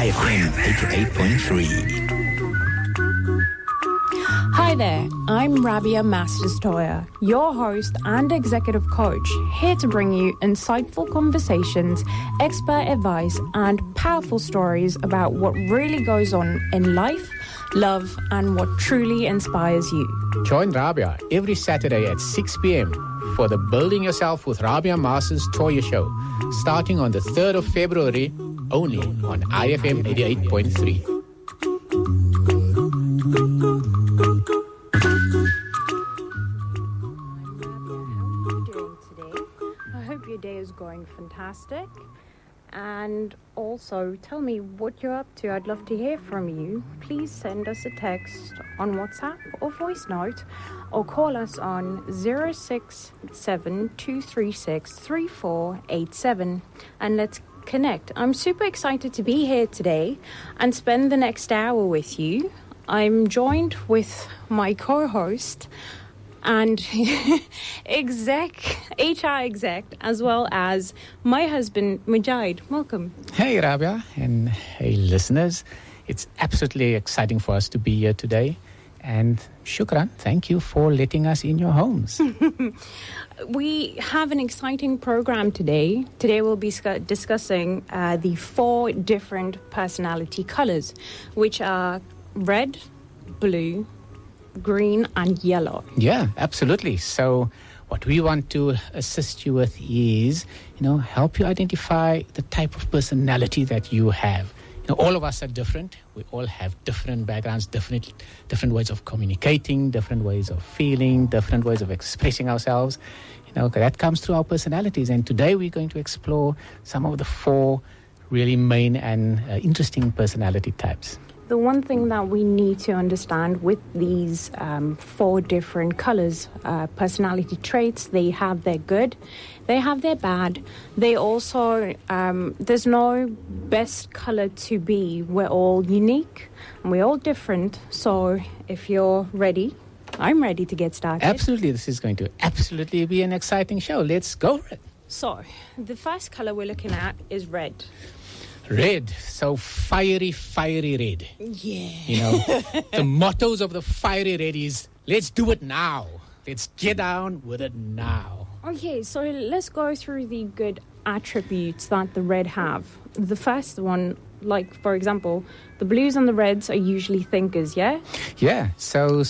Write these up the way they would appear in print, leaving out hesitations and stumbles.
IFM 88.3. Hi there, I'm Rabiah Masters-Toya, your host and executive coach, here to bring you insightful conversations, expert advice, and powerful stories about what really goes on in life, love, and what truly inspires you. Join Rabiah every Saturday at 6 p.m. for the Building Yourself with Rabiah Masters-Toya show, starting on the 3rd of February, only on IFM 88.3. Your day is going fantastic, and also tell me what you're up to. I'd love to hear from you. Please send us a text on WhatsApp or voice note, or call us on 067-236-3487, and let's connect. I'm super excited to be here today and spend the next hour with you. I'm joined with my co-host and HR exec, as well as my husband, Mujahid. Welcome. Hey, Rabiah, and hey, listeners. It's absolutely exciting for us to be here today. And shukran, thank you for letting us in your homes. We have an exciting program today. Today we'll be discussing the 4 different personality colors, which are red, blue, green and yellow. Yeah, absolutely. So what we want to assist you with is, help you identify the type of personality that you have. All of us are different. We all have different backgrounds, different ways of communicating, different ways of feeling, different ways of expressing ourselves. That comes through our personalities. And today we're going to explore some of the 4 really main and interesting personality types. The one thing that we need to understand with these 4 different colors, personality traits, they have their good, they have their bad. They also, there's no best color to be. We're all unique and we're all different. So if you're ready, I'm ready to get started. Absolutely. This is going to absolutely be an exciting show. Let's go for it. So the first color we're looking at is red. Red, so fiery red. Yeah. The mottos of the fiery red is, let's do it now. Let's get down with it now. Okay, so let's go through the good attributes that the red have. The first one, like, for example, the blues and the reds are usually thinkers, yeah? Yeah, so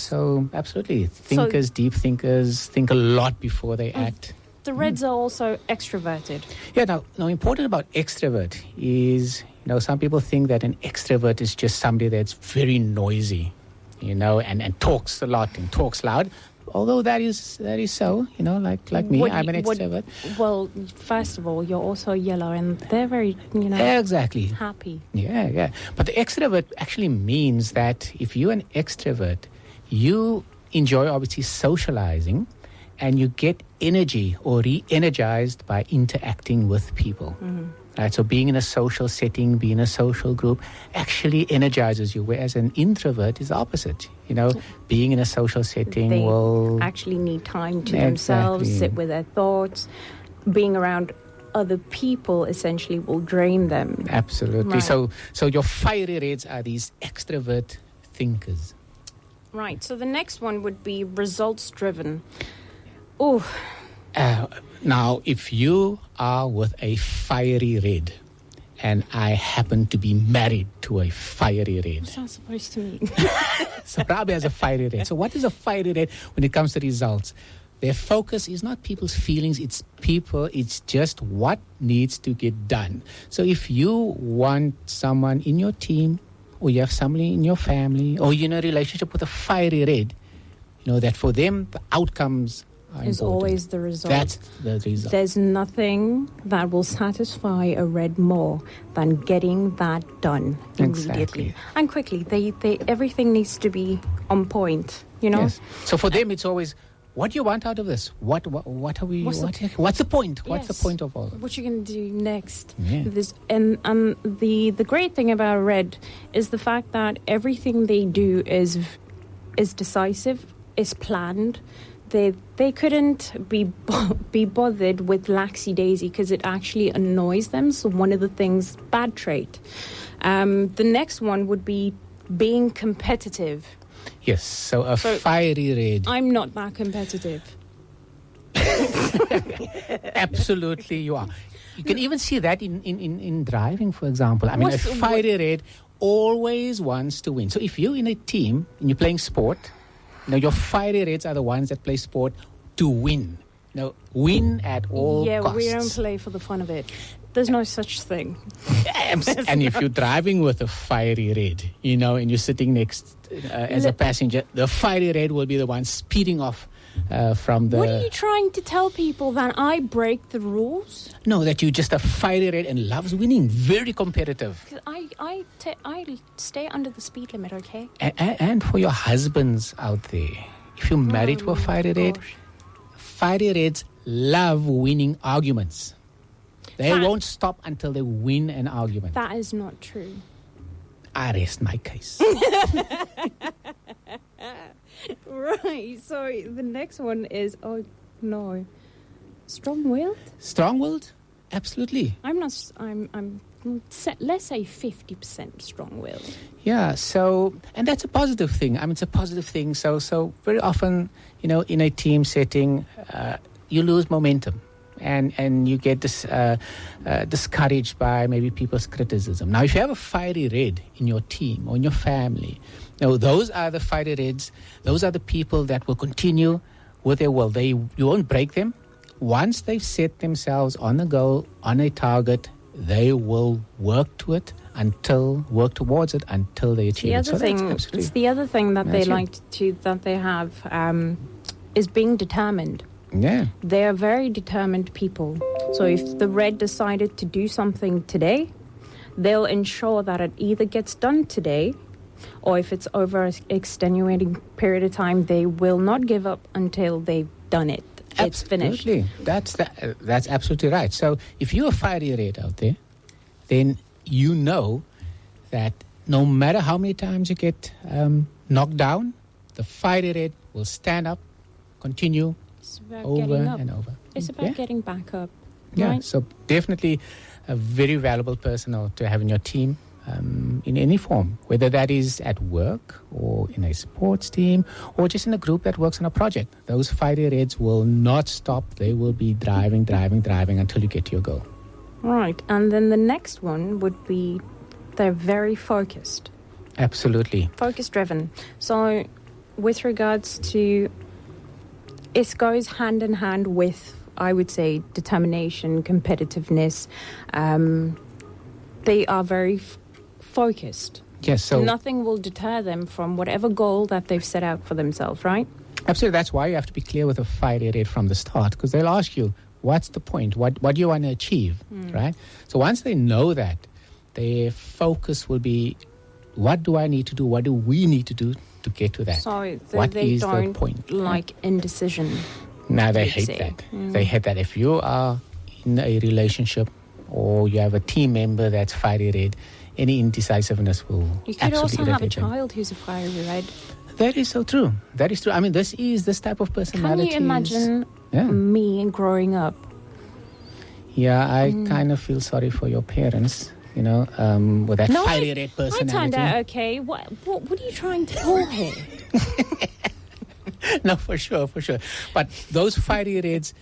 absolutely. Thinkers, deep thinkers, think a lot before they act. The reds are also extroverted. Yeah, now important about extrovert is, some people think that an extrovert is just somebody that's very noisy, and talks a lot and talks loud. Although that is so, like me, I'm an extrovert. Well, first of all, you're also yellow, and they're very, exactly happy. Yeah. But the extrovert actually means that if you're an extrovert, you enjoy obviously socializing, and you get energy or re-energized by interacting with people. Mm-hmm. Right? So being in a social setting, being in a social group actually energizes you, whereas an introvert is the opposite. Being in a social setting they will actually need time to themselves, sit with their thoughts. Being around other people essentially will drain them. Absolutely. Right. So your fiery reds are these extrovert thinkers. Right. So the next one would be results driven. Oh. Now, if you are with a fiery red, and I happen to be married to a fiery red. What's that supposed to mean? So Rabiah has a fiery red. So what is a fiery red when it comes to results? Their focus is not people's feelings, it's people, it's just what needs to get done. So if you want someone in your team, or you have somebody in your family, or you're in a relationship with a fiery red, that for them, the outcomes is always the result. That's the result. There's nothing that will satisfy a red more than getting that done immediately and quickly. They everything needs to be on point. Yes. So for them, it's always, what do you want out of this? What are we? What's the point? What's the point of all? What you going to do next? Yeah. And the great thing about red is the fact that everything they do is decisive, is planned. they couldn't be bothered with laxy daisy because it actually annoys them. So one of the things, bad trait. The next one would be being competitive. Yes, so fiery red. I'm not that competitive. Absolutely, you are. You can even see that in driving, for example. I mean, a fiery red always wants to win. So if you're in a team and you're playing sport, your fiery reds are the ones that play sport to win. Win at all costs. Yeah, we don't play for the fun of it. There's no such thing. And if you're driving with a fiery red, and you're sitting next as a passenger, the fiery red will be the one speeding off from the... What are you trying to tell people, that I break the rules? No, that you're just a fiery red and loves winning. Very competitive. I stay under the speed limit, okay? And for your husbands out there, if you're married to a fiery red, fiery reds love winning arguments. They won't stop until they win an argument. That is not true. I rest my case. Right. So the next one is, strong-willed? Strong-willed? Absolutely. Let's say 50% strong-willed. Yeah, and that's a positive thing. I mean, it's a positive thing. So very often, in a team setting, you lose momentum. And you get discouraged by maybe people's criticism. Now, if you have a fiery red in your team or in your family, those are the fiery reds. Those are the people that will continue with their will. You won't break them. Once they've set themselves on a goal, on a target, they will work towards it until they achieve it. It's the other thing that they have is being determined. Yeah. They are very determined people. So if the red decided to do something today, they'll ensure that it either gets done today, or if it's over an extenuating period of time, they will not give up until they've done it. It's finished. That's absolutely right. So if you're a fiery red out there, then you know that no matter how many times you get knocked down, the fiery red will stand up, continue, it's about over getting up. and over. It's about getting back up. Yeah, right? So definitely a very valuable person to have in your team in any form, whether that is at work or in a sports team or just in a group that works on a project. Those fiery reds will not stop. They will be driving until you get to your goal. Right. And then the next one would be they're very focused. Absolutely. Focus-driven. So with regards to... It goes hand in hand with, I would say, determination, competitiveness. They are very focused. Yes, so... Nothing will deter them from whatever goal that they've set out for themselves, right? Absolutely. That's why you have to be clear with a fiery red from the start, because they'll ask you, what's the point? What do you want to achieve, right? So once they know that, their focus will be, what do I need to do? What do we need to do to get to that? So what they is don't the point? like indecision. No, they hate that. They hate that. If you are in a relationship or you have a team member that's fiery red, any indecisiveness will You could also absolutely have a irritate them. child who's a fiery red. That is so true. That is true. I mean, this type of personality. Can you imagine me growing up? Yeah, I kind of feel sorry for your parents, with that fiery red personality. I turned out okay. What are you trying to pull here? No, for sure. But those fiery reds,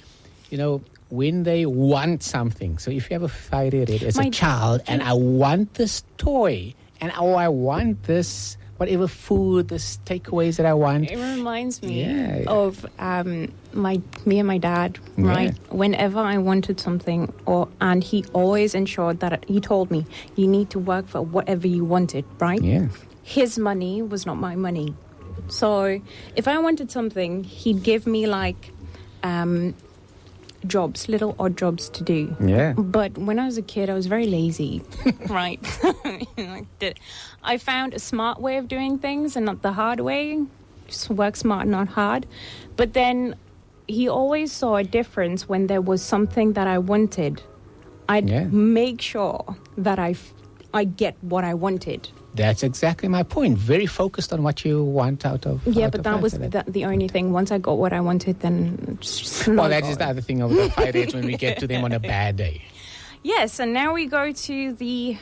when they want something. So if you have a fiery red as a child, and I want this toy, and I want this whatever food, this takeaways that I want. It reminds me of me and my dad, right? Yeah. Whenever I wanted something, and he always ensured that he told me, you need to work for whatever you wanted, right? Yeah. His money was not my money. So if I wanted something, he'd give me little odd jobs to do. Yeah. But when I was a kid, I was very lazy, right? I found a smart way of doing things and not the hard way. Just work smart, not hard. But then he always saw a difference when there was something that I wanted. I'd make sure that I get what I wanted. That's exactly my point. Very focused on what you want out of. Yeah, but that was the only thing. Once I got what I wanted, then well, that is the other thing of the fire rates when we get to them on a bad day. Yes, and now we go to the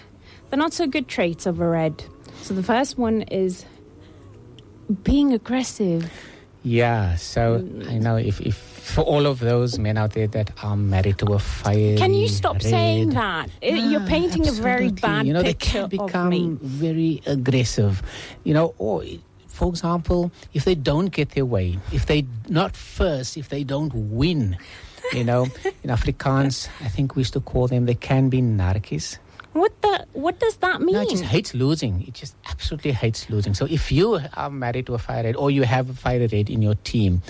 not so good traits of a red. So the first one is being aggressive. Yeah, so I know if for all of those men out there that are married to a fire, can you stop saying that? You're painting absolutely. a very bad picture they can become of me. very aggressive. Or for example, if they don't get their way, if they don't win, in Afrikaans, I think we used to call them, they can be narkies. What does that mean? No, it just hates losing. It just absolutely hates losing. So if you are married to a fire red, or you have a fire red in your team,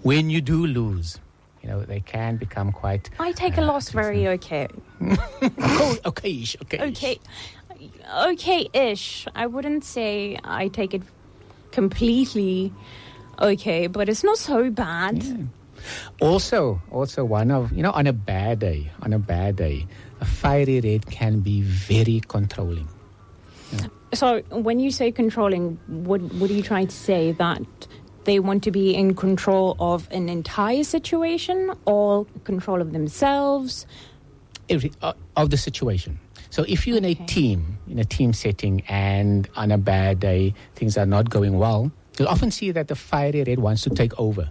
when you do lose, they can become quite... I take a loss very okay. Okay-ish. Okay-ish. I wouldn't say I take it completely okay, but it's not so bad. Yeah. Also one of, on a bad day, a fiery red can be very controlling. Yeah. So when you say controlling, what are you trying to say? That they want to be in control of an entire situation or control of themselves? Of the situation. So if you're in a team setting, and on a bad day, things are not going well, you'll often see that the fiery red wants to take over.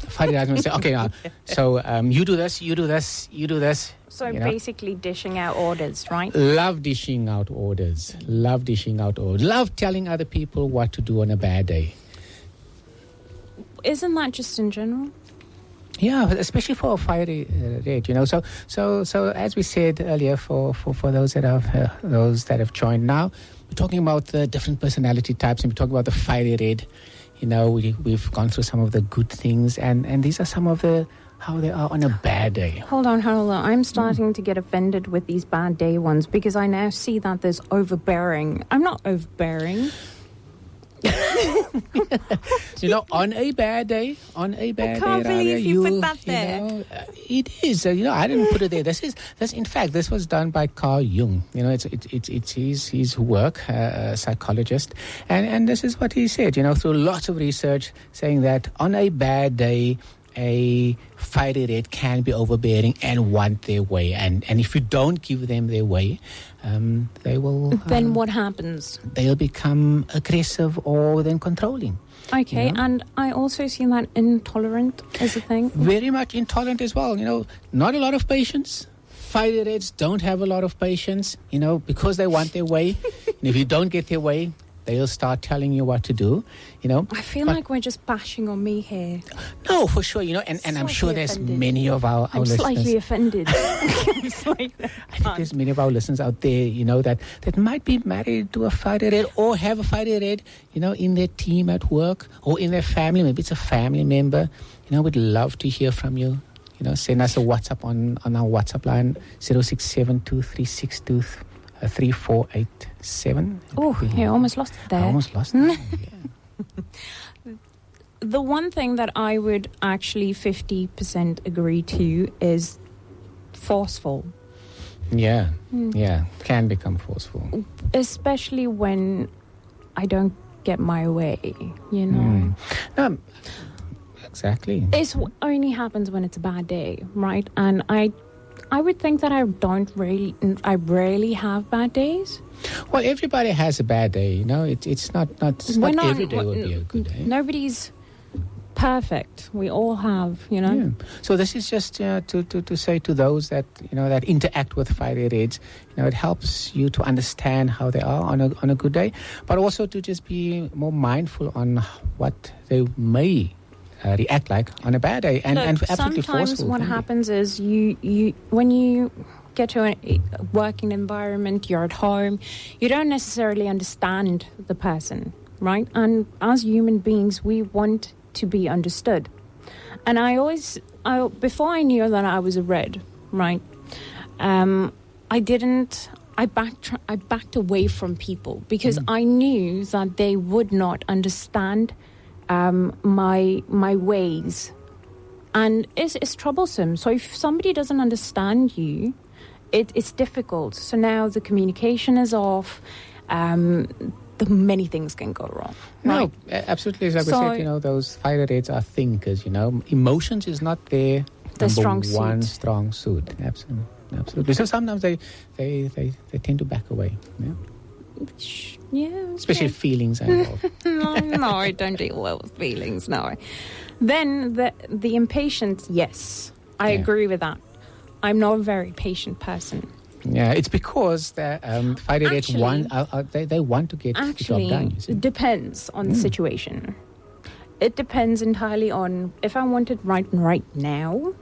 The fiery red wants to say, okay, so you do this, you do this, you do this. So basically dishing out orders, right? Love dishing out orders. Love telling other people what to do on a bad day. Isn't that just in general? Yeah, especially for a fiery red, So as we said earlier, for those that have joined now, we're talking about the different personality types, and we're talking about the fiery red. We've gone through some of the good things, and these are some of how they are on a bad day. Hold on. I'm starting to get offended with these bad day ones, because I now see that there's overbearing. I'm not overbearing. On a bad day, I can't believe you put that there. It is. I didn't put it there. This was done by Carl Jung. It's his work, a psychologist, and this is what he said. Through lots of research, saying that on a bad day, a fiery red can be overbearing and want their way, and if you don't give them their way, they will... Then what happens? They'll become aggressive or then controlling. Okay, and I also see that intolerant is a thing. Very much intolerant as well. Not a lot of patience. Fiery reds don't have a lot of patience, because they want their way. And if you don't get their way, they'll start telling you what to do, I feel like we're just bashing on me here. No, for sure, and I'm sure there's many of our listeners. I'm slightly offended. I think there's many of our listeners out there, that might be married to a fiery red or have a fiery red, in their team at work or in their family. Maybe it's a family member. We'd love to hear from you. Send us a WhatsApp on our WhatsApp line, 0672362347. Oh, you almost lost it there. I almost lost it. Yeah. The one thing that I would actually 50% agree to is forceful. Yeah, can become forceful. Especially when I don't get my way, Exactly. It only happens when it's a bad day, right? And I would think that I rarely have bad days. Well, everybody has a bad day, It's not every day would be a good day. Nobody's perfect. We all have, Yeah. So this is just to say to those that that interact with fiery reds, it helps you to understand how they are on a good day, but also to just be more mindful on what they may react like on a bad day, and absolutely sometimes forceful. What happens is you when you get to a working environment, you're at home, you don't necessarily understand the person, right? And as human beings, we want to be understood. And before I knew that I was a red, right? I backed away from people because I knew that they would not understand my ways, and it's troublesome. So if somebody doesn't understand you, it's difficult. So now the communication is off, the many things can go wrong. No, Right? absolutely. Like So- we said, those fire rates are thinkers, Emotions is not their The number strong one suit. strong suit. Absolutely. So sometimes they tend to back away. Yeah? Yeah. Especially if feelings are involved. No, I don't deal well with feelings, no. Then the impatience, yes, I Yeah. agree with that. I'm not a very patient person. Yeah, it's because the fire rates Actually- want they want to get the job Actually, done. You see. it depends on the situation. It depends entirely on if I want it right now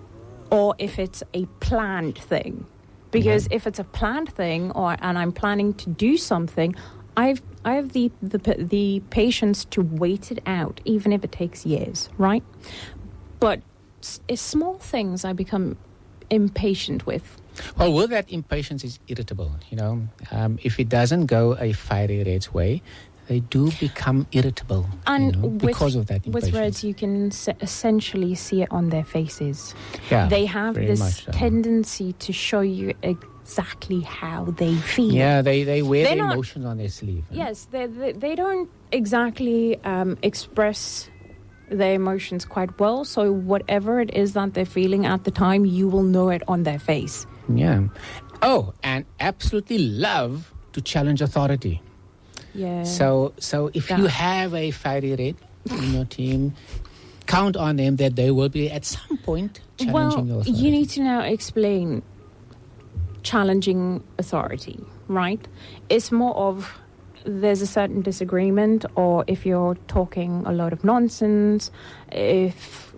or if it's a planned thing. Because if it's a planned thing and I'm planning to do something, I have the patience to wait it out, even if it takes years, right? But small things I become impatient with. Well, with that, impatience is irritable. If it doesn't go a fiery rate's way, they do become irritable. And because of that impatience. with Reds, you can essentially see it on their faces. Yeah, They have very this much so. tendency to show you exactly how they feel. Yeah, they wear They're their not- emotions on their sleeve. Yes, they don't exactly express their emotions quite well. So whatever it is that they're feeling at the time, you will know it on their face. Yeah. Oh, and absolutely love to challenge authority. Yeah. So if you That- have a fiery red in your team, count on them that they will be at some point challenging your authority. you need to now explain challenging authority, right? It's more of there's a certain disagreement, or if you're talking a lot of nonsense, if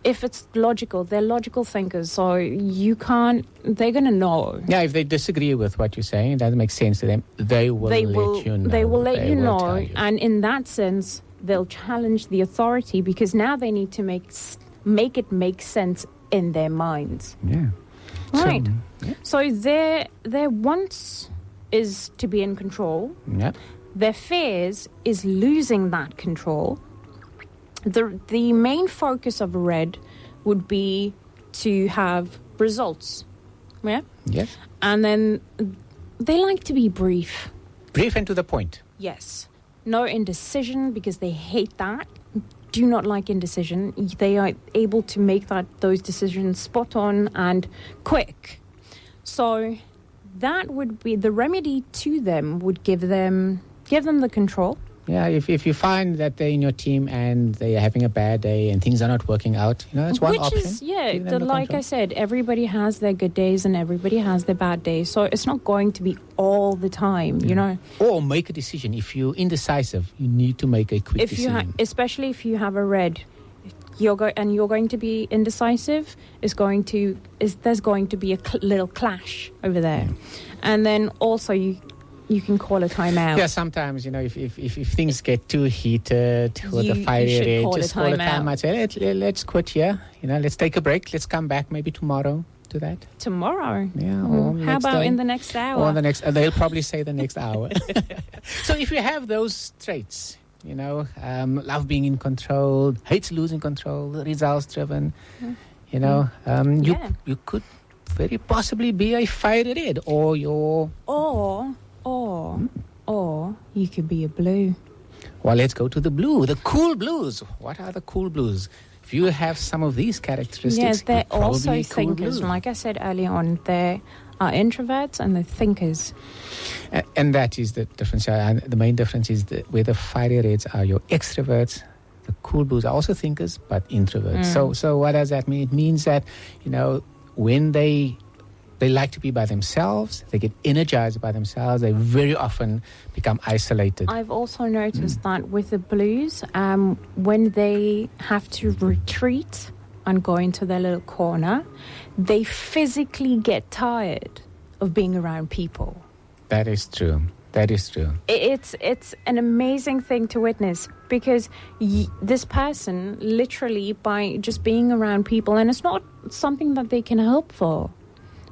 it's logical, they're logical thinkers, so they're going to know. Yeah, if they disagree with what you're saying, it doesn't make sense to them, they will let you know. They will let you will know, tell you. and in that sense, they'll challenge the authority because now they need to make it make sense in their minds. Yeah. Right. So, yeah. So their wants is to be in control. Yeah. Their fears is losing that control. The main focus of Red would be to have results. Yeah? Yes. And then they like to be brief. Brief and to the point. Yes. No indecision because they hate that. Do not like indecision. They are able to make those decisions spot on and quick. So that would be the remedy to them, would give them the control. Yeah, if you find that they're in your team and they're having a bad day and things are not working out, that's one option. Which is, Give them the like control. I said, everybody has their good days and everybody has their bad days. So it's not going to be all the time, you know. Or make a decision. If you're indecisive, you need to make a quick decision. Especially if you have a Red, you're going to be indecisive. There's going to be a little clash over there, and then also you can call a timeout. Yeah, sometimes, if things get too heated with the fire should rate, call just a call a timeout. timeout. Say, let's quit here. Let's take a break. Let's come back maybe tomorrow to that. Tomorrow. Yeah. Or How next about day. in the next hour? Or the next, they'll probably say the next hour. So if you have those traits, love being in control, hates losing control, results driven, you could very possibly be a fiery red, or Or you could be a blue. well, let's go to the blue, the cool blues. What are the cool blues? If you have some of these characteristics, Yes, they're you're probably also a cool thinkers. blue. Like I said earlier on, they are introverts and they're thinkers. And that is the difference. And the main difference is where the fiery reds are your extroverts. The cool blues are also thinkers, but introverts. So what does that mean? It means that, when they like to be by themselves, they get energized by themselves, they very often become isolated. I've also noticed that with the blues, when they have to retreat and go into their little corner, they physically get tired of being around people. That is true. That is true. It's an amazing thing to witness because this person literally by just being around people, and it's not something that they can help for.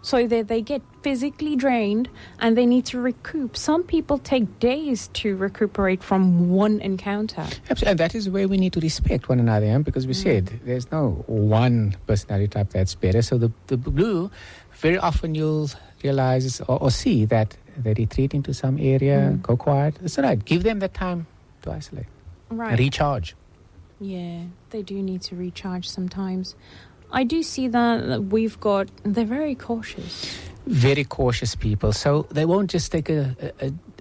So they get physically drained and they need to recoup. Some people take days to recuperate from one encounter. Absolutely. And that is where we need to respect one another, because we said there's no one personality type that's better. So the blue, very often you'll realize or see that they retreat into some area, go quiet. It's all right. Give them the time to isolate. Right. Recharge. Yeah, they do need to recharge sometimes. I do see that they're very cautious. Very cautious people. So they won't just take a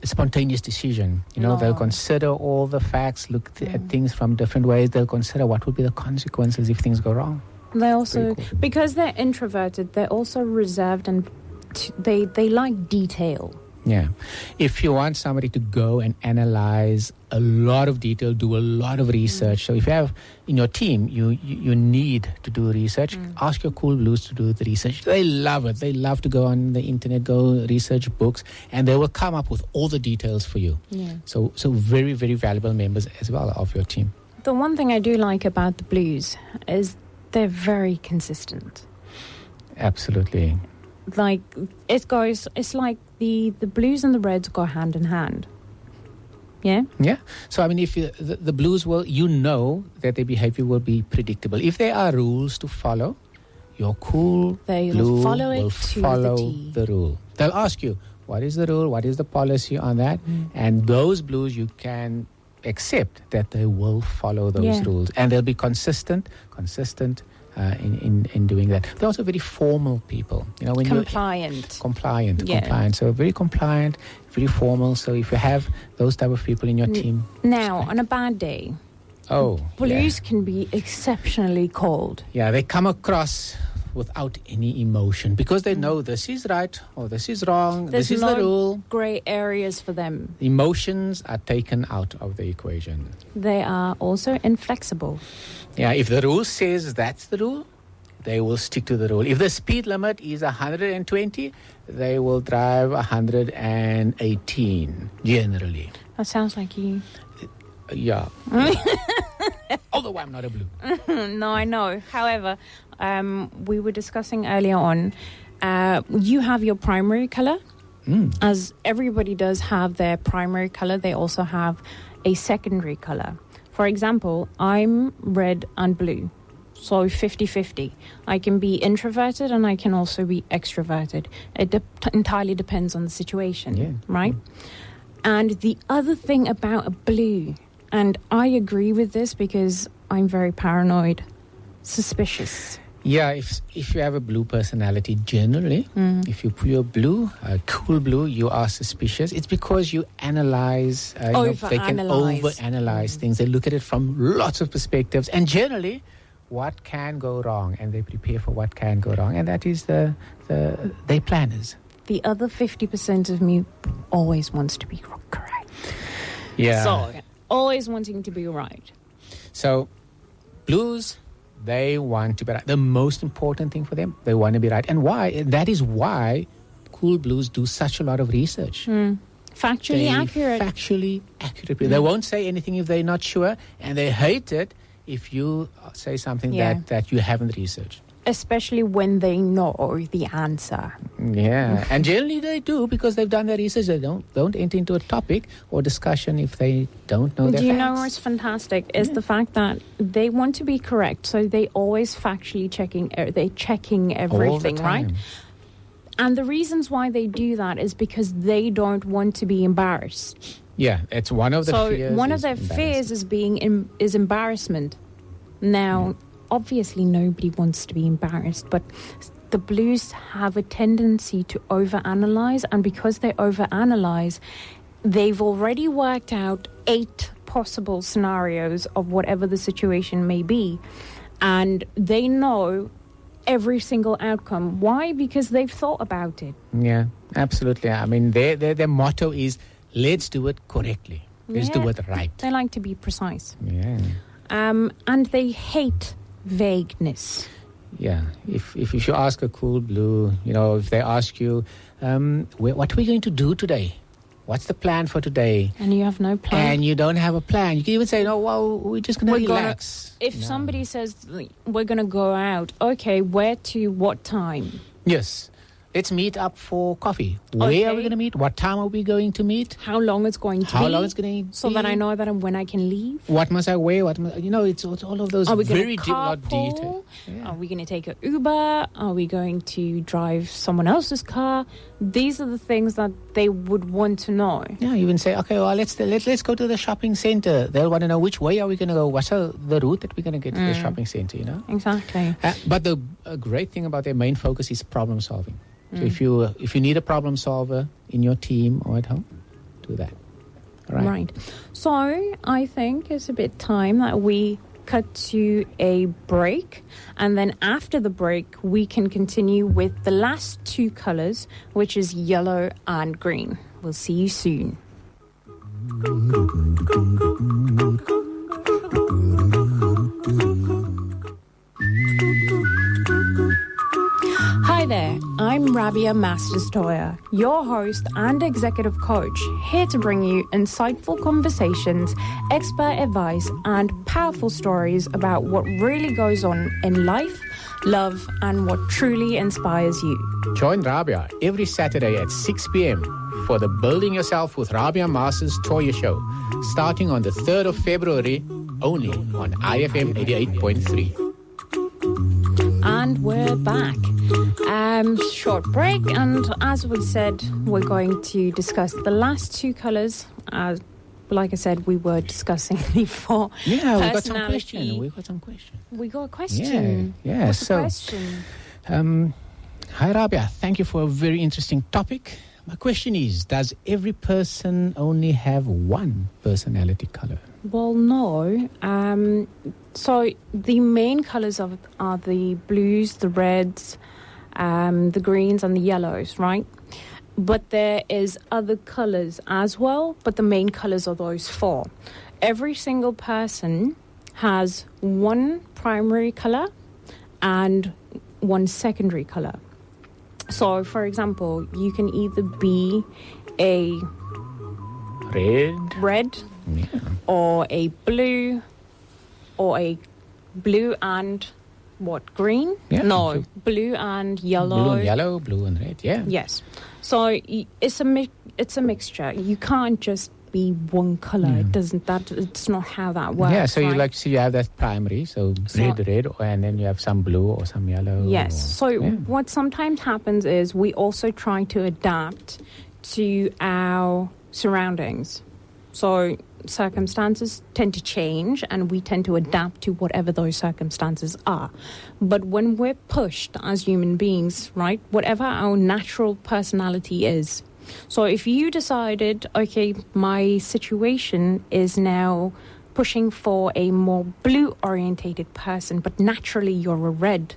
spontaneous decision. No. They'll consider all the facts, look at things from different ways. They'll consider what would be the consequences if things go wrong. They also, cool. because they're introverted, they're also reserved and they like detail. Yeah. If you want somebody to go and analyze a lot of detail, do a lot of research. So if you have in your team, you need to do research, ask your cool blues to do the research. They love it. They love to go on the internet, go research books, and they will come up with all the details for you. Yeah. So very, very valuable members as well of your team. The one thing I do like about the blues is they're very consistent. Absolutely. Like it's like the blues and the reds go hand in hand. Yeah? Yeah. So, I mean, if the blues will, that their behavior will be predictable. If there are rules to follow, your cool They blue will follow it will to follow the T. the rule. They'll ask you, what is the rule? What is the policy on that? And those blues, you can accept that they will follow those rules. And they'll be consistent in doing that. They're also very formal people. When Compliant. Compliant. So very compliant, very formal. So if you have those type of people in your team. Now, on a bad day, blues can be exceptionally cold. Yeah, they come across without any emotion because they know this is right or this is wrong. This is the rule. Grey areas for them. Emotions are taken out of the equation. They are also inflexible. Yeah, if the rule says that's the rule, they will stick to the rule. If the speed limit is 120, they will drive 118, generally. That sounds like you. Yeah. Although I'm not a blue. No, I know. However, we were discussing earlier on, you have your primary colour. As everybody does have their primary colour, they also have a secondary colour. For example, I'm red and blue, so 50-50. I can be introverted and I can also be extroverted. It entirely depends on the situation, right? And the other thing about a blue, and I agree with this because I'm very paranoid, suspicious. Yeah, if you have a blue personality, generally, if you're blue, cool blue, you are suspicious. It's because you analyze, they can overanalyze things. They look at it from lots of perspectives. And generally, what can go wrong? And they prepare for what can go wrong. And that is they planners. The other 50% of me always wants to be correct. Yeah. So, always wanting to be right. So, blues, they want to be right. The most important thing for them, they want to be right. And why? That is why cool blues do such a lot of research. Factually accurate. Factually accurate. They won't say anything if they're not sure, and they hate it if you say something that you haven't researched. Especially when they know the answer. Yeah, and generally they do because they've done their research. They don't enter into a topic or discussion if they don't know their facts. Do you know what's fantastic is the fact that they want to be correct, so they always factually checking everything, right? And the reasons why they do that is because they don't want to be embarrassed. Yeah, it's one of the fears. So one of their fears is is embarrassment. Now, obviously nobody wants to be embarrassed, but the blues have a tendency to overanalyze, and because they overanalyze, they've already worked out 8 possible scenarios of whatever the situation may be, and they know every single outcome. Why? Because they've thought about it. Yeah, absolutely. I mean, their motto is, let's do it correctly. Let's do it right. They like to be precise. Yeah. And they hate vagueness. Yeah. If you ask a cool blue, if they ask you, what are we going to do today? What's the plan for today? And you have no plan. And you don't have a plan. You can even say, no, well, we're just going to relax. If somebody says, we're going to go out, okay, where to, what time? Yes. let's meet up for coffee. Where are we going to meet? What time are we going to meet? How long it's going to be. How long it's going to be. So that I know that when I can leave. What must I wear? It's all of those very carpool? detailed. Yeah. Are we going to take an Uber? Are we going to drive someone else's car? These are the things that they would want to know. Yeah, you can say, okay, well, let's go to the shopping center. They'll want to know which way are we going to go. What's the route that we're going to get to the shopping center, Exactly. But the great thing about their main focus is problem solving. So if you need a problem solver in your team or at home, do that. All right. Right. So I think it's a bit time that we cut to a break, and then after the break we can continue with the last two colors, which is yellow and green. We'll see you soon. Hi there, I'm Rabiah Masters-Toya, your host and executive coach, here to bring you insightful conversations, expert advice, and powerful stories about what really goes on in life, love, and what truly inspires you. Join Rabiah every Saturday at 6 p.m. for the Building Yourself with Rabiah Masters-Toya show, starting on the 3rd of February, only on IFM 88.3. And we're back. Short break, and as we said, we're going to discuss the last two colors. Like I said, we were discussing before. Yeah, we got some questions. We got a question. Yeah. What's the question? Hi, Rabiah. Thank you for a very interesting topic. My question is, does every person only have one personality color? Well, no. So the main colors are the blues, the reds, the greens, and the yellows, right? But there is other colors as well, but the main colors are those four. Every single person has one primary color and one secondary color. So, for example, you can either be a red or a blue, or a blue and green? Yeah, no, blue and yellow. Blue and yellow, blue and red, yeah. Yes. So it's a mixture. You can't just be one color. It's not how that works. Yeah, so right? you have that primary, so red, and then you have some blue or some yellow. Yes. What sometimes happens is we also try to adapt to our surroundings. So circumstances tend to change, and we tend to adapt to whatever those circumstances are. But when we're pushed as human beings, right, whatever our natural personality is. So if you decided, okay, my situation is now pushing for a more blue-orientated person, but naturally you're a red,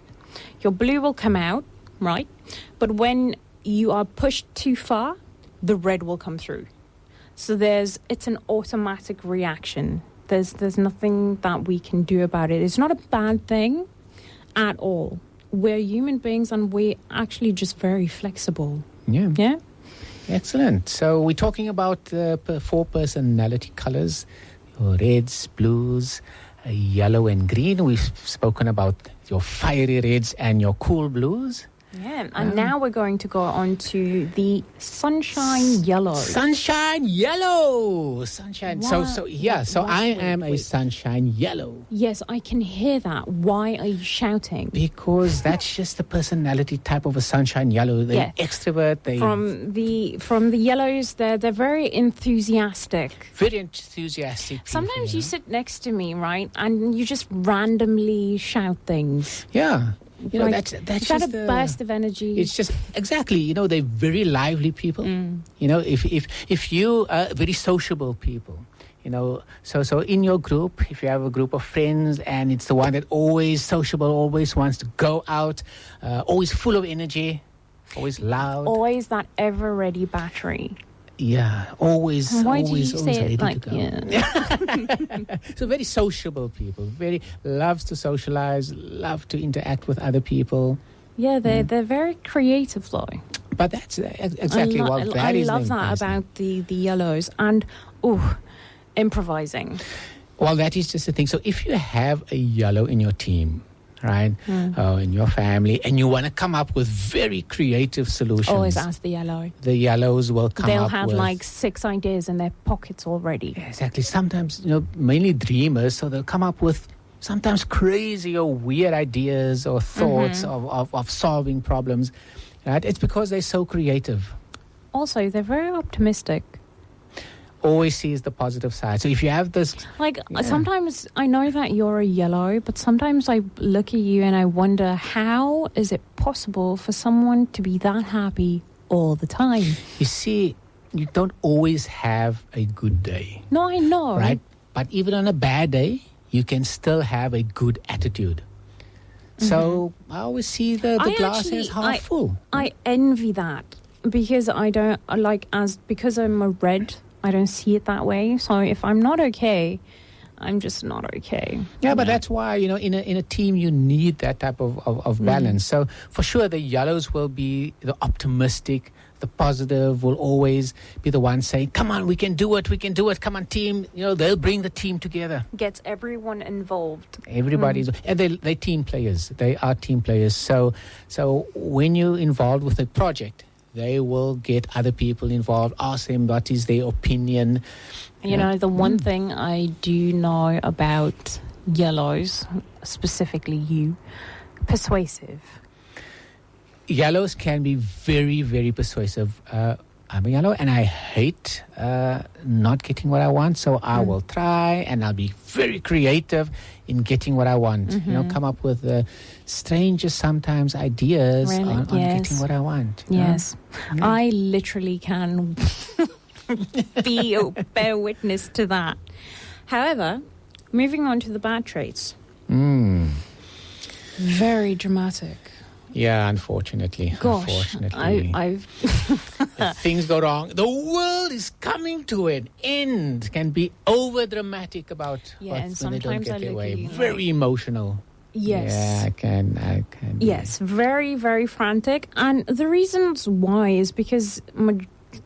your blue will come out, right? But when you are pushed too far, the red will come through. So it's an automatic reaction. There's nothing that we can do about it. It's not a bad thing at all. We're human beings, and we're actually just very flexible. Yeah. Yeah? Excellent. So we're talking about four personality colors: reds, blues, yellow and green. We've spoken about your fiery reds and your cool blues. Yeah, and now we're going to go on to the sunshine yellow. Sunshine yellow! Sunshine. Wow. So I am a sunshine yellow. Yes, I can hear that. Why are you shouting? Because that's just the personality type of a sunshine yellow. They're extrovert. From the yellows, they're very enthusiastic. Very enthusiastic people, Sometimes you sit next to me, right, and you just randomly shout things. Yeah. That's just a burst of energy. It's just exactly. They're very lively people. If you are very sociable people, so in your group, if you have a group of friends and it's the one that always sociable, always wants to go out, always full of energy, always loud, always that ever-ready battery. Yeah, always. Why always, do you say it like So very sociable people, very loves to socialize, love to interact with other people. Yeah, they're very creative though. But that's exactly what that is. I love that about the yellows and improvising. Well, that is just the thing. So if you have a yellow in your team, right? In your family, and you want to come up with very creative solutions. Always ask the yellow. The yellows will come They'll up have with, like 6 ideas in their pockets already. exactly. Sometimes, mainly dreamers, so they'll come up with sometimes crazy or weird ideas or thoughts of solving problems. Right? It's because they're so creative. Also, they're very optimistic. Always sees the positive side. So if you have this... Sometimes I know that you're a yellow, but sometimes I look at you and I wonder, how is it possible for someone to be that happy all the time? You see, you don't always have a good day. No, I know. Right? But even on a bad day, you can still have a good attitude. So I always see the glass as half full. I envy that because I don't because I'm a red, I don't see it that way. So if I'm not okay, I'm just not okay. Yeah, but that's why, in a team, you need that type of balance. So for sure, the yellows will be the optimistic, the positive will always be the one saying, come on, we can do it, come on, team. They'll bring the team together. Gets everyone involved. Everybody's, and they're team players. They are team players. So when you're involved with a project, they will get other people involved, ask them what is their opinion. The one thing I do know about yellows, specifically you, persuasive. Yellows can be very, very persuasive. I'm a yellow and I hate not getting what I want, so I will try and I'll be very creative in getting what I want. Come up with the strangest sometimes ideas on getting what I want. Yes. I literally can bear witness to that. However, moving on to the bad traits. Very dramatic. Yeah, unfortunately. Gosh, I've if things go wrong, the world is coming to an end. Can be over dramatic about and when they don't sometimes get I their look way. at you Very emotional. Yes. Yeah, I can. Yes, very, very frantic. And the reasons why is because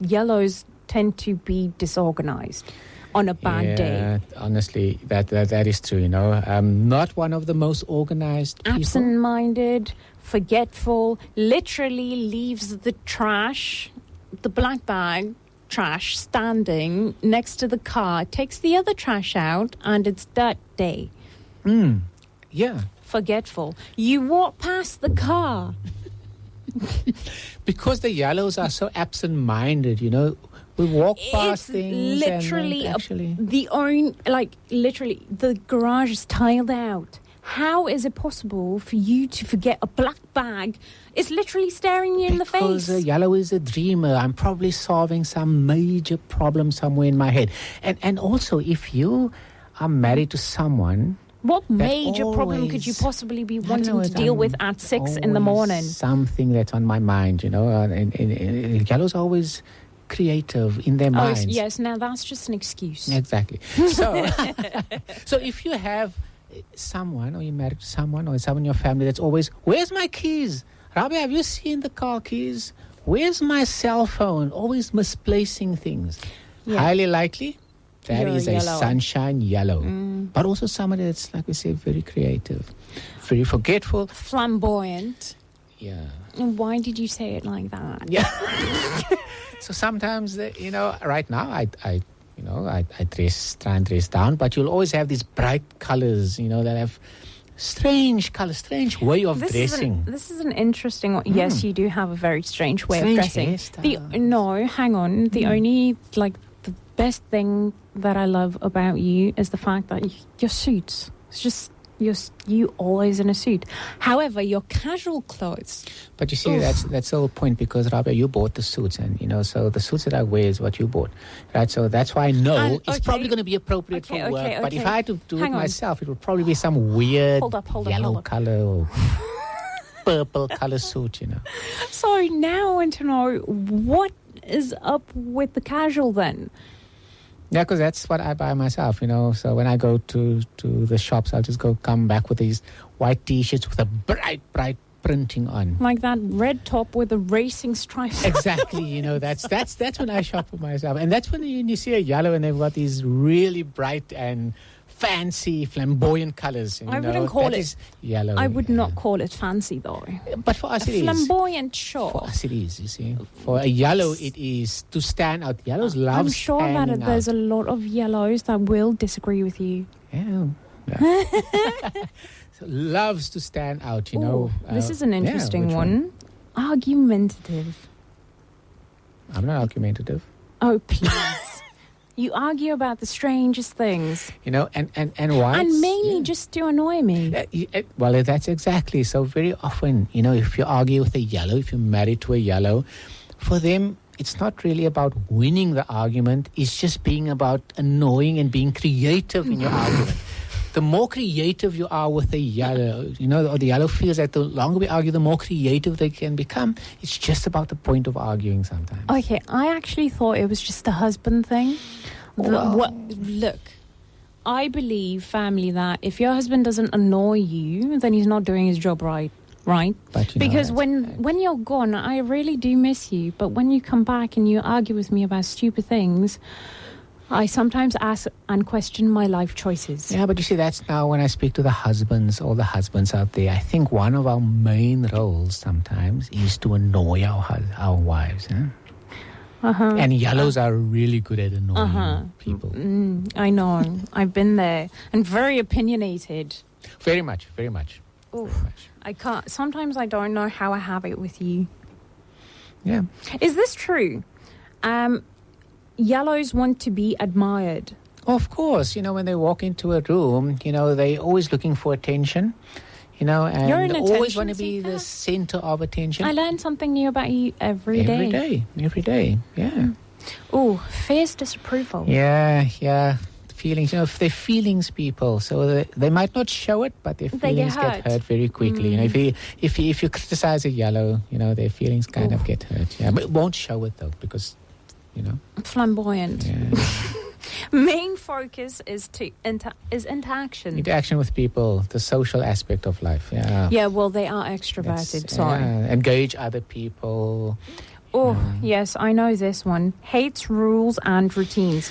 yellows tend to be disorganized on a bad day. Yeah, honestly, that is true, not one of the most organized people. Absent-minded, forgetful, literally leaves the trash, the black bag trash, standing next to the car, takes the other trash out, and it's dirt day. Yeah. Forgetful. You walk past the car. Because the yellows are so absent-minded, we walk past things literally and actually... literally, the garage is tiled out. How is it possible for you to forget a black bag? It's literally staring you in the face. Because a yellow is a dreamer. I'm probably solving some major problem somewhere in my head. And also, if you are married to someone... What major problem could you possibly be wanting to deal with at 6 in the morning? Something that's on my mind, and yellow's always creative in their minds. Yes, now that's just an excuse. Exactly. So, so if you have someone, or you're married to someone, or someone in your family that's always, where's my keys? Rabiah, have you seen the car keys? Where's my cell phone? Always misplacing things. Yeah. Highly likely, that is a sunshine yellow. But also somebody that's, like we say, very creative, very forgetful. Flamboyant. Yeah. And why did you say it like that? Yeah. So sometimes, right now I try and dress down, but you'll always have these bright colors, that have strange colors, strange way of dressing. This is an interesting one. Yes, you do have a very strange way of dressing. Hang on. The only, the best thing that I love about you is the fact that your suits. It's just... You always in a suit. However, your casual clothes. But you see, that's the whole point, because Rabiah, you bought the suits, and so the suits that I wear is what you bought, right? So that's why I know it's probably going to be appropriate for work. But if I had to do it myself, it would probably be some weird yellow color or purple color suit, So now I want to know, what is up with the casual then? Yeah, because that's what I buy myself, So when I go to the shops, I'll just come back with these white T-shirts with a bright printing on. Like that red top with the racing stripes. Exactly, that's when I shop for myself. And that's when you see a yellow and they've got these really bright and fancy, flamboyant colors. I wouldn't call it yellow. I would not call it fancy, though. But for us, it is. Flamboyant, sure. For us, it is, you see. For a yellow, it is to stand out. Yellows love I'm sure that there's a lot of yellows that will disagree with you. Yeah. So loves to stand out, This is an interesting one. Argumentative. I'm not argumentative. Oh, please. You argue about the strangest things. And why? And mainly just to annoy me. Well, that's exactly. So very often, if you argue with a yellow, if you're married to a yellow, for them, it's not really about winning the argument. It's just being about annoying and being creative in your argument. The more creative you are with the yellow, or the yellow feels that the longer we argue, the more creative they can become. It's just about the point of arguing sometimes. Okay, I actually thought it was just a husband thing. Look, I believe, family, that if your husband doesn't annoy you, then he's not doing his job right? But because when you're gone, I really do miss you. But when you come back and you argue with me about stupid things, I sometimes ask and question my life choices. Yeah, but you see, that's now when I speak to the husbands, all the husbands out there. I think one of our main roles sometimes is to annoy our wives. And yellows are really good at annoying people. I know. I've been there. And very opinionated. Very much, very much. Oof. Very much. I can't. Sometimes I don't know how I have it with you. Yeah. Is this true? Yellows want to be admired. Of course, when they walk into a room, they're always looking for attention, and always want to be the center of attention. I learn something new about you every day. Every day, yeah. Oh, fierce disapproval. Yeah. Feelings, if they're feelings people, so they might not show it, but their feelings get hurt very quickly. If you criticize a yellow, their feelings kind of get hurt. Yeah, but it won't show it though, because flamboyant. Yeah. Main focus is interaction. Interaction with people, the social aspect of life. Yeah. Yeah, well, they are extroverted. Engage other people. Oh, yes, I know this one. Hates rules and routines.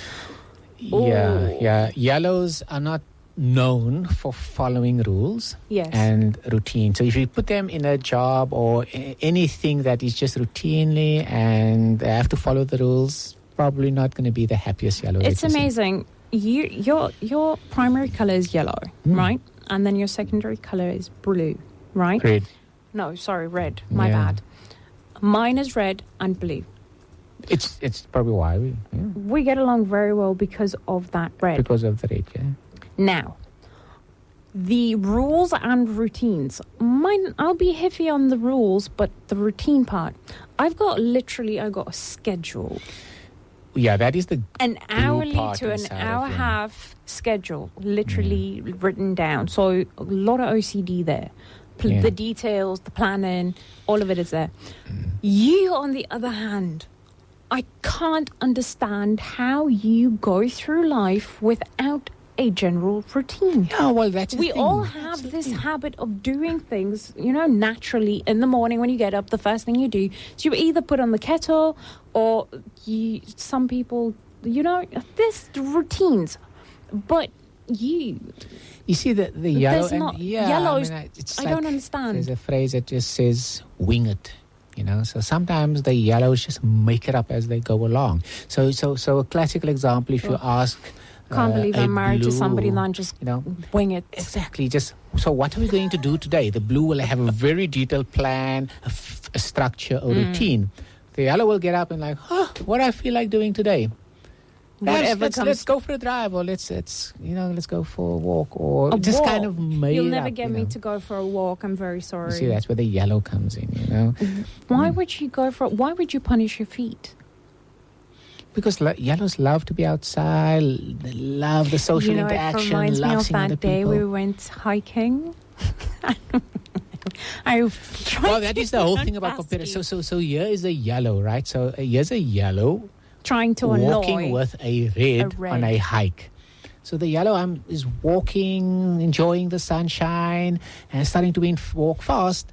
Yeah. Yellows are not known for following rules and routine. So if you put them in a job or anything that is just routinely and they have to follow the rules, probably not going to be the happiest yellow. It's amazing. Your primary color is yellow, right? And then your secondary color is blue, right? Red. No, sorry, red. My bad. Mine is red and blue. It's probably why we get along very well because of that red. Because of the red, yeah. Now, the rules and routines. I'll be iffy on the rules, but the routine part, I've got a schedule. Yeah, that is an hourly to an hour and a half schedule, literally written down. So a lot of OCD there. The details, the planning, all of it is there. You, on the other hand, I can't understand how you go through life without a general routine. Yeah, well, that's the we thing. all have this habit of doing things, naturally. In the morning when you get up, the first thing you do is you either put on the kettle or some people, there's routines. But you see the yellow yellows. It's I don't understand. There's a phrase that just says wing it. So sometimes the yellows just make it up as they go along. So a classical example, if you ask, can't believe I'm married to somebody and just wing it. Exactly. So what are we going to do today? The blue will have a very detailed plan, a structure, a routine. The yellow will get up and what I feel like doing today. Let's go for a drive, or let's go for a walk, or just walk. Kind of made You'll never up, get me to go for a walk. I'm very sorry. You see, that's where the yellow comes in. Why would you why would you punish your feet? Because yellows love to be outside, they love the social interaction, it reminds me of that day people. we went hiking. That is the whole thing about comparison. So here is a yellow, right? So here's a yellow trying to walking with a red on a hike. So the yellow is walking, enjoying the sunshine, and starting to walk fast.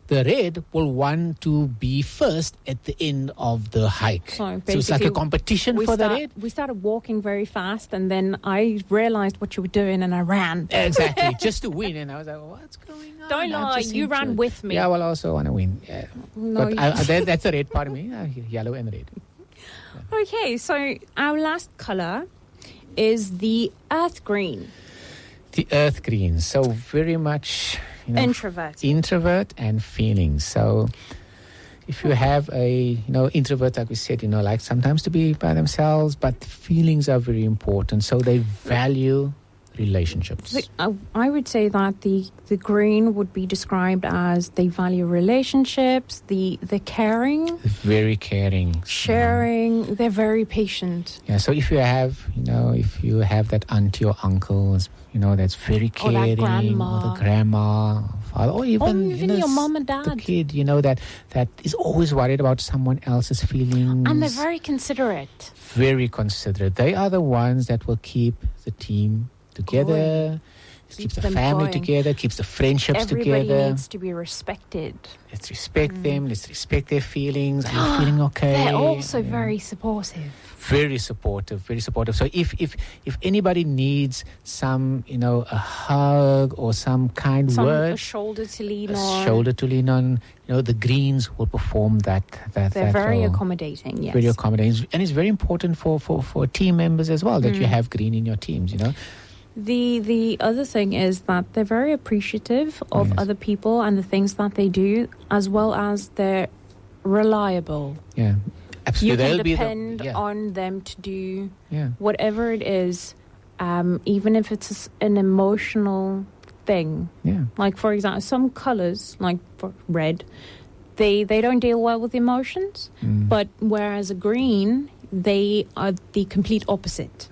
the red will want to be first at the end of the hike. So it's like a competition for the red. We started walking very fast, and then I realized what you were doing, and I ran. Exactly, just to win. And I was like, what's going on? Don't lie, you ran with me. Yeah, well, I also want to win. Yeah. No, But that's the red part of me, yellow and red. Okay, so our last color is the earth green. The earth green, so very much introvert and feelings. So if you have a introvert, like we said, like sometimes to be by themselves, but feelings are very important. So they value relationships. I would say that the green would be described as they value relationships, the caring, very caring, sharing. They're very patient. Yeah. So if you have that auntie or uncle, that's very caring, or that grandma, or the grandma, father, or even your mom and dad, the kid, that is always worried about someone else's feelings, and they're very considerate. Very considerate. They are the ones that will keep the team together, keeps the family together, keeps the friendships together. Everybody needs to be respected. Let's respect them. Let's respect their feelings. Are you feeling okay? They're also very supportive. Very supportive. Very supportive. So if anybody needs some, a hug or some kind word, a shoulder to lean on, the greens will perform that. They're very accommodating. Yes, very accommodating, and it's very important for team members as well that you have green in your teams. The other thing is that they're very appreciative of other people and the things that they do, as well as they're reliable. Yeah, absolutely. You can depend on them to do whatever it is, even if it's an emotional thing. Yeah. Like, for example, some colors, like for red, they don't deal well with emotions, but whereas a green, they are the complete opposite.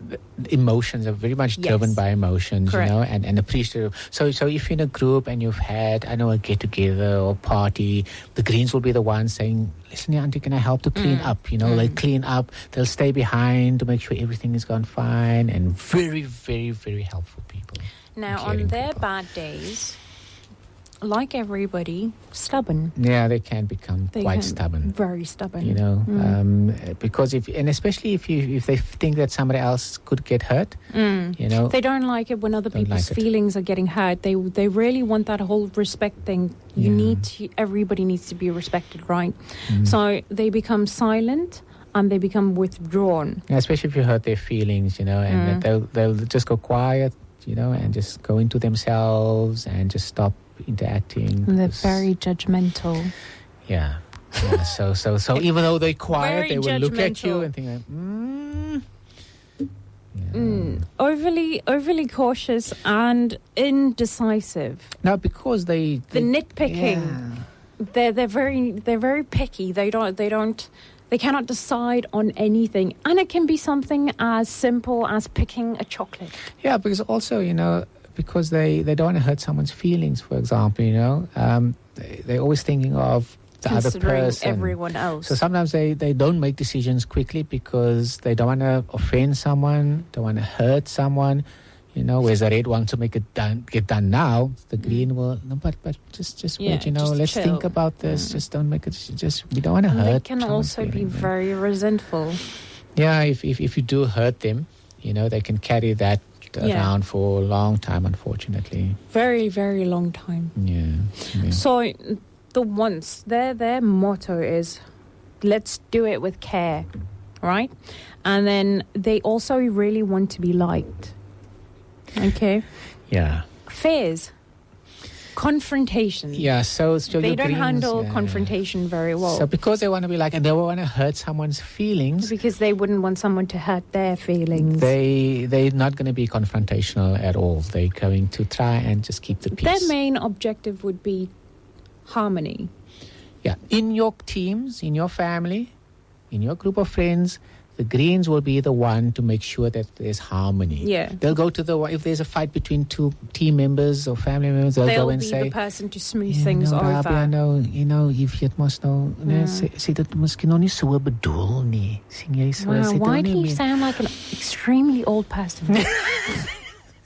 Emotions are very much driven by emotions, Correct. and appreciative. So if you're in a group and you've had, a get-together or party, the greens will be the ones saying, listen, auntie, can I help to clean up? Like clean up. They'll stay behind to make sure everything is gone fine, and very, very, very helpful people. Now, on their bad days, like everybody, stubborn. Yeah, they can become quite stubborn. Very stubborn. Because especially if they think that somebody else could get hurt, they don't like it when other people's feelings are getting hurt. They really want that whole respect thing. Everybody needs to be respected, right? So they become silent and they become withdrawn. Yeah, especially if you hurt their feelings, and they'll just go quiet, and just go into themselves and just stop interacting. And they're very judgmental. Yeah. So even though they're quiet, they will look at you and think like, overly cautious and indecisive. No, because the nitpicking. Yeah. They're very picky. They cannot decide on anything, and it can be something as simple as picking a chocolate. Yeah, because also because they don't want to hurt someone's feelings, for example, they're always thinking of the other person, everyone else. So sometimes they don't make decisions quickly because they don't want to offend someone, don't want to hurt someone, whereas the red wants to get done now, the green will, no, but just wait, let's chill. Think about this, just don't make it, we don't want to hurt. They can also be very resentful. Yeah, if you do hurt them, they can carry that around for a long time, unfortunately. Very, very long time. Yeah. So their motto is, let's do it with care, right? And then they also really want to be liked. Okay? Yeah. Fears. Confrontation. Yeah, so they don't handle confrontation very well. So because they want to be like, and they want to hurt someone's feelings. Because they wouldn't want someone to hurt their feelings. They're not going to be confrontational at all. They're going to try and just keep the peace. Their main objective would be harmony. Yeah, in your teams, in your family, in your group of friends, the greens will be the one to make sure that there's harmony. Yeah. They'll go to if there's a fight between two team members or family members, they'll go and say... They'll be the person to smooth things over. Rabiah, if jy het mos nou... Sê dit miskien nog nie so bedoel nie. Sien jy so... Wow, why do you sound like an extremely old person?